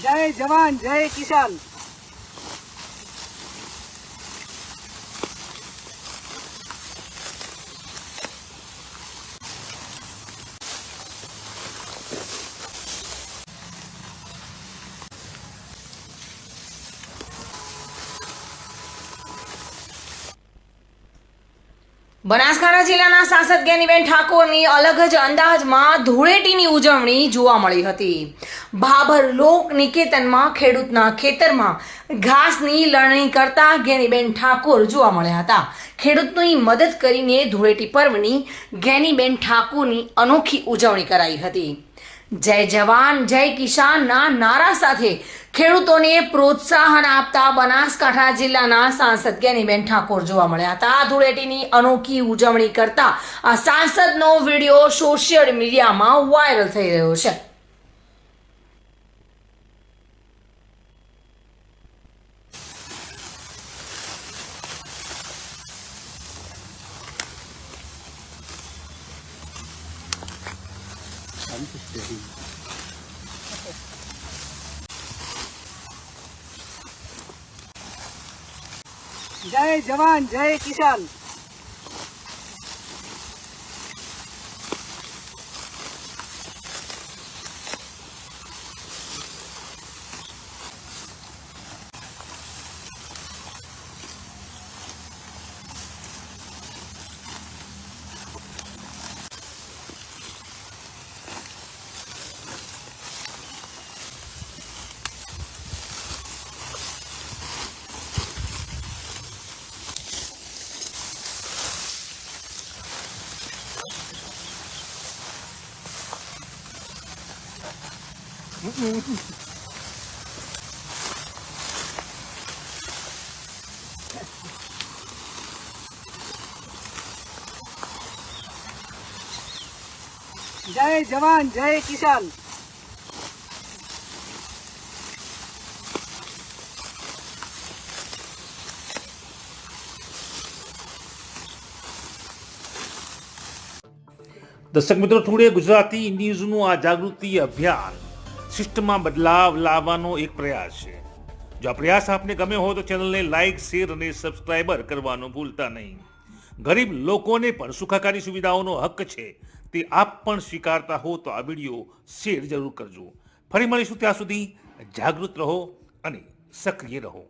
जय जवान जय किसान। બનાસકાંઠા જિલ્લાના સાંસદ જ્ઞાનીબેન ઠાકોરની અલગ જ અંદાજમાં ધૂળેટીની ઉજવણી જોવા મળી હતી। ભાભર લોક નિકેતનમાં ખેડૂતના ખેતરમાં ઘાસની લણણી કરતા જ્ઞાનીબેન ઠાકોર જોવા મળ્યા હતા। ખેડૂતની મદદ કરીને ધૂળેટી પર્વની જ્ઞાનીબેન ઠાકોરની અનોખી ઉજવણી કરાઈ હતી। જય જવાન જય કિસાનના નારા સાથે ખેડૂતોને પ્રોત્સાહન આપતા બનાસકાંઠા જિલ્લાના સાંસદ જ્ઞાનીબેન ઠાકોર જોવા મળ્યા હતા। ધૂળેટીની અનોખી ઉજવણી કરતા આ સાંસદનો વિડીયો સોશિયલ મીડિયામાં વાયરલ થઈ રહ્યો છે। जय जवान जय किसान। जय जवान जय किसान। દર્શક મિત્રો, ટુડે ગુજરાતી ન્યૂઝનું આ જાગૃતિ અભિયાન સિસ્ટમમાં બદલાવ લાવવાનો એક પ્રયાસ છે। જો આ પ્રયાસ આપને ગમ્યો હોય તો ચેનલને લાઇક, શેર અને સબસ્ક્રાઇબર કરવાનું ભૂલતા નહીં। ગરીબ લોકોને પણ સુખાકારી સુવિધાઓનો હક છે, તે આપ પણ સ્વીકારતા હો તો આ વિડીયો શેર જરૂર કરજો। ફરી મળીશું, ત્યાં સુધી જાગૃત રહો અને સક્રિય રહો।